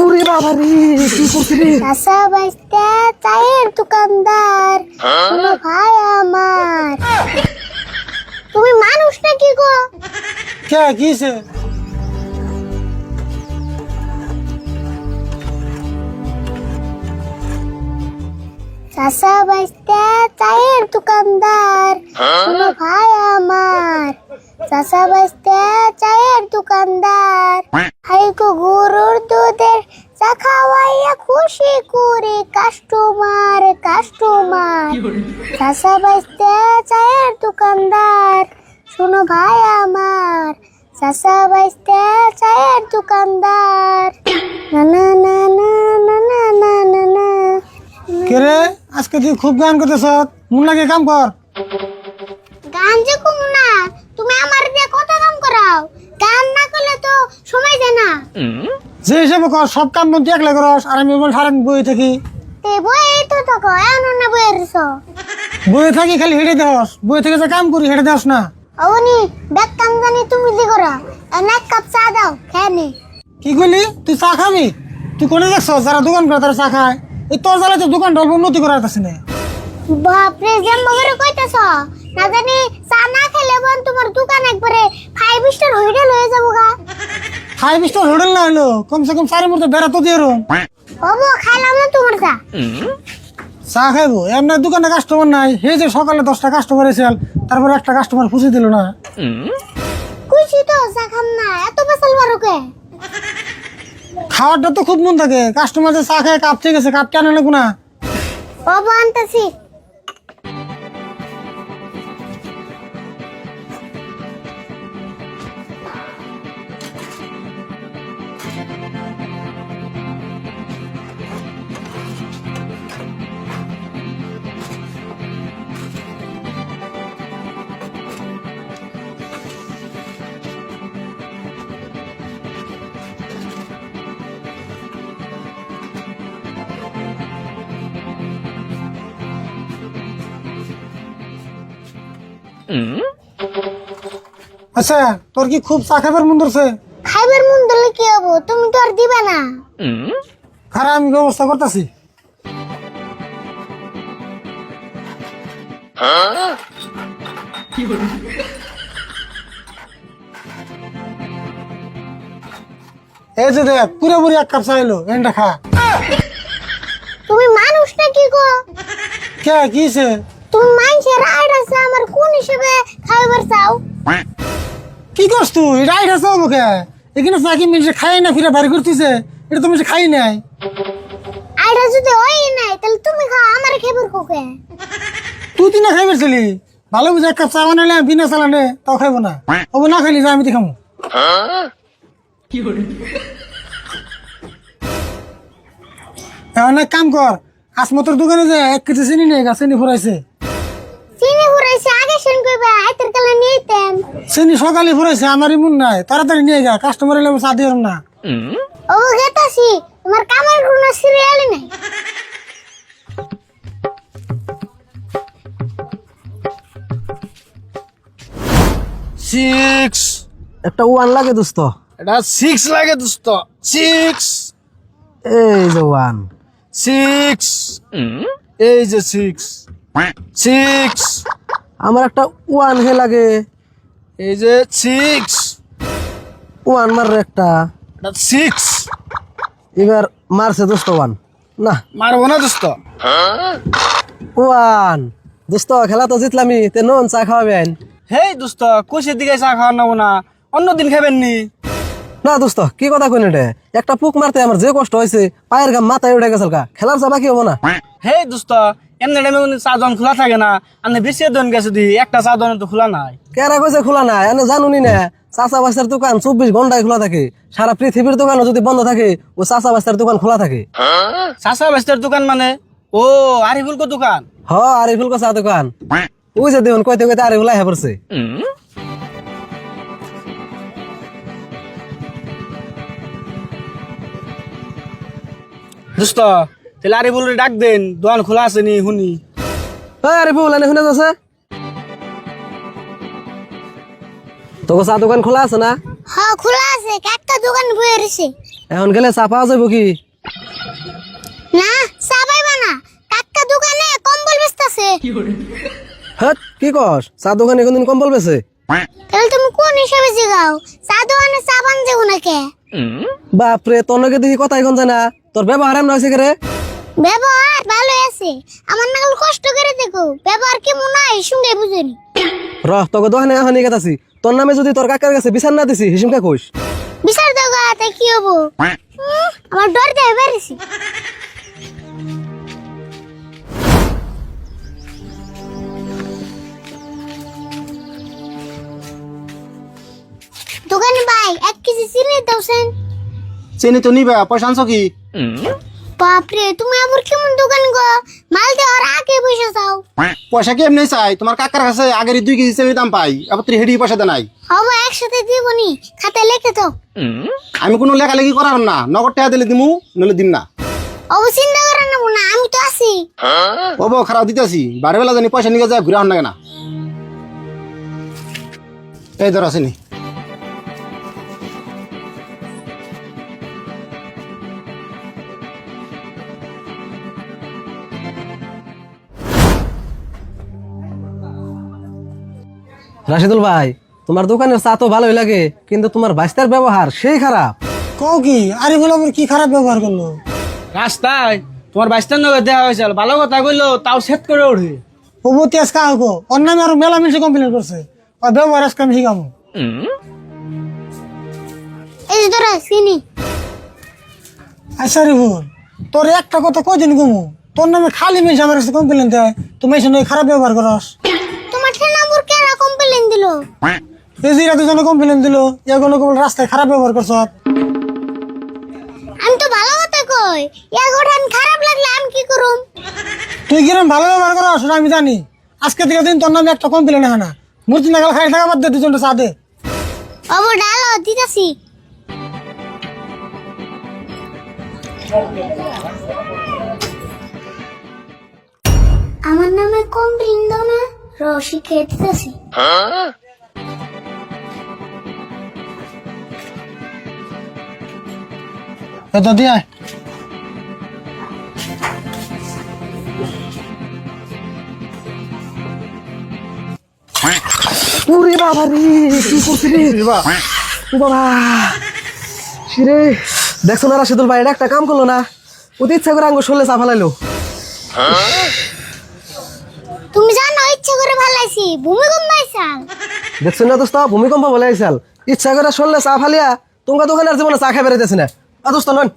ওরে বাবা রে, কি করছিস রে? চাচা বাইস্তা চায়ের দোকানদার শোনো ভাই আমার, তুমি মানুষ নাকি গো? কে কিছে? চাচা বাইস্তা চায়ের দোকানদার শোনো ভাই আমার, চাচা বাইস্তা চায়ের দোকানদার, হাইকো গরুর দুধের চা খাওয়াইয়া খুশি করে কাস্টমার কাস্টমার। চাচা বাইস্তা চায়ের দোকানদার শোনো ভাই আমার, চাচা বাইস্তা চায়ের দোকানদার। না না না না না না না না না। কে রে, আজকে তুই খুব গান করতেছ, মন লাগে কাম কর। গান যে কম না, তুমি আমার দিয়ে কত কাম করাও, গান না করলে তো সময় যায় না। যে হিসাবে কর, সব কাম বন্ধু একলা করস, আর আমি বল সারাদিন বই থাকি। তে বই এই তো তক এমন না বই এরছ বই থাকি খালি হেঁটে দেওস, বই থেকে যে কাম করি হেঁটে দেওস না। অবনি ব্যাগ কাম জানি তুমি দি করা, এক কাপ চা দাও খেয়ে নে। কি করলি? তুই চা খাবি? তুই কোনে দেখছ যারা দোকান করে তারা চা খায়? এই তোর জ্বালায় তো দোকানটা অল্প উন্নতি করার কাছে না। বাপরে জ্যাম বগরে কইতাছ, না জানি চা না খেলে বোন তোমার দোকান একবারে 5 স্টার হোটেল হয়ে যাবো গা। 5 স্টার হোটেল না হলো কমসে কম 4 মতো বেড়া তো দিয়ে রুম। ওবো খাইলাম না তোমার চা। চা খাইবো? এমনি দোকানে কাস্টমার নাই, হে যে সকালে 10টা কাস্টমার এসেল, তারপর একটা কাস্টমার পুষে দিল না। কইছি তো চা খাম না, এত বেসাল বারোকে। খাওয়ারটা তো খুব মন থাকে, কাস্টমার যে চা খায় কাপ থেকে গেছে, কাপ কেন লাগবো না? ওবো আনতেছি। আচ্ছা, তোর কি খুব চা খাবার মন ধরছে? খাইবার মন দিলে কি হবো, তুমি তো আর দিবে না। খারাপ, আমি ব্যবস্থা করতেছি। এই যে দেখ, পুরোপুরি 1 কাপ চা এলো, এটা খা। তুমি মানুষ নাকি গো? কে কিছে? তুমি মানুষের আইড আছে, আমার কোন হিসেবে খাইবার চাও? কি করছ তুই? রাইট আছে মুখে এখানে চা কি মিলছে খাই না, ফিরে বাড়ি করতেছে, এটা তুমি খাই নাই। আইডা যদি হয় নাই তাহলে তুমি খাও, আমার খাইবার কোকে। তুই তিনা খাইবার ছিলি, ভালো বুঝে 1 কাপ চা বানালে বিনা চালানে তাও খাইবো না। ও না খাইলি যা, আমি দেখামো। এখন এক কাম কর, আসমতর দোকানে যে 1 কেজি চিনি নেই গা, চিনি ফুরাইছে। চিনি ফুরাইছে আগে শুন কইবা, আইতের কালা নিতেম। চিনি সকালে ফুরাইছে, আমার ইমুন নাই, তাড়াতাড়ি নিয়ে গা, কাস্টমার এলে আমি চা দিলাম না। ও গেতাছি, তোমার কামার কোনো সিরিয়ালই নাই। সিক্স একটা ওয়ান লাগে দোস্ত। এটা 6 লাগে দোস্ত। 6 এই যে ওয়ান। 6 এই যে 6 6 আমার একটা ওয়ান হে লাগে। এই যে 6 ওয়ান মাররে একটা। এটা 6 এবার মারছে দোস্ত ওয়ান। না মারবো না দোস্ত। ওয়ান দোস্ত, খেলা তো জিতলামি, তে নন চা খাওয়াবেন? হেই দোস্ত, কোষের দিকে চা খাওয়া নেবো না, অন্যদিন খাবেন নি। না দোস্ত, কি কথা কইন এটা? একটা পুক মারতে আমার যে কষ্ট হয়েছে, পায়ের গাম মাথায় উঠে গেছে, খেলার চা বাকি হবো না। হেই দোস্ত, এমনি টাইমে চা দোকান খোলা থাকে না, আপনি বেশি দোকান গেছে দি, একটা চা দোকান তো খোলা নাই। কেরা কইছে খোলা নাই? আমি জানুনি না, চাচা বাস্তার দোকান 24 ঘন্টায় খোলা থাকে। সারা পৃথিবীর দোকানও যদি বন্ধ থাকে, ও চাচা বাস্তার দোকান খোলা থাকে। চাচা বাস্তার দোকান মানে? ও আরিফুল কো দোকান? হ, আরিফুল চা দোকান। ওই যে দেখুন কইতে কইতে আরিফুল আইয়া পড়ছে। দোস্ত, তাহলে আরিফুল ডাক দেন, দোকান খোলা আছে নি শুনি। ওই আরিফুল, এনে শুনে যাচ্ছে? তোকে চা দোকান খোলা আছে না? হ্যাঁ খোলা আছে, একটা দোকান বয়ে রয়েছে। এখন গেলে চা পাওয়া যাবো কি? না চা পাইবা না, কাকা দোকানে কম্বল বেচতাছে। হ্যাঁ কি কস? চা দোকানে কোনদিন কম্বল বেছে? তাহলে তুমি কোন হিসাবে জিগাও? চা দোকানে চা বান যাবো না কে? বাপরে, তোর নাকি দেখি কথা এখন যায় না। তোর ব্যবহার এমন হয়েছে রে? ব্যবহার ভালো আছে, আমার নাগাল কষ্ট করে দেখো, ব্যবহার কেমন নাই সঙ্গে বুঝেনি। তোকে দোকানে এখন গেতাছি, তোর নামে যদি তোর কাকার কাছে বিচার না দিছি হিসুমকা কইস। বিচার দেওয়া তাই কি হবো? আমার ডর দেয় বেরিয়েছি। দোকানে ভাই 1 কেজি চিনি দাওছেন। চিনি তো নিবা, পয়সা আনছো কি? বাপরে, তুমি আবার কেমন দোকান গো? মাল দেওয়ার আগে পয়সা চাও। পয়সা কি এমনি চাই? তোমার কাকার কাছে আগের 2 কেজি চিনির দাম পাই, আবার তুই হেডি পয়সা দে নাই। হবো একসাথে দিবনি, খাতায় লিখে দাও। আমি কোনো লেখালেখি করার না, নগদ টাকা দিলে দিমু, নইলে দিম না। অবো চিন্তা করে নেবো না, আমি তো আছি। ও বউ খারাপ দিতেছি, বাড়ি বেলা জানি পয়সা নিয়ে যায় ঘুরে আন না। এই ধর আসেনি। রাশিদুল ভাই, তোমার দোকানের চা তো ভালোই লাগে, কিন্তু তোমার বাইস্তার ব্যবহার সেই খারাপ। কও কি? আরে বলে কি খারাপ ব্যবহার করলো? রাস্তায় তোমার বাইস্তার নগর দেখা হয়েছিল, ভালো কথা কইলো তাও সেট করে ওঠে। প্রভুতি আজকে আহো, ওর নামে আরো মেলা মিশে কমপ্লেন করছে, ওর ব্যবহার আজকে আমি শিখাবো। এই যে ধরো চিনি। আচ্ছা রে বোন, তোর একটা কথা কদিন কমু, তোর নামে খালি মেশে আমার কাছে কমপ্লেন দেয়, তুমি এসে নয় খারাপ ব্যবহার করস। তোমার ঠেনাপুর কেন কমপ্লেন দিল? এই যে এরা দুজনে কমপ্লেন দিল, এগুলো কেবল রাস্তায় খারাপ ব্যবহার করছ। আমি তো ভালো কথা কই, এক ওঠান খারাপ লাগলে আমি কি করুম? তুই কিরম ভালো ব্যবহার করস সেটা আমি জানি। আজকে থেকে দিন তোর নামে একটা কমপ্লেন হয় না, মূর্তি নাগাল খাই থাকা বাদ দে, দুজনটা চা দে। অবো ডালো দিতাছি। আমার নামে কমপ্লেন দাও না, রসি খেয়ে দিতাছি। এটা দিয়ে ওরে বাবা রে, কি করছিস রে? ও বাবা, শিরে, দেখছো না রাশিদুল ভাই, এটা একটা কাম করলো না, ওতে ইচ্ছা করে আঙ্গুর শরীরে চা ফালাইলো। তুমি জানো ইচ্ছে করে ভালাইছি, ভূমিকম্প আইসাল। দেখছো না দোস্ত, ভূমিকম্প বলে আইসাল, ইচ্ছা করে শরীরে চা ফালিয়া তোমার দোকানের জীবনে চা খাই বেড়াইতেছি না। দোস্ত নন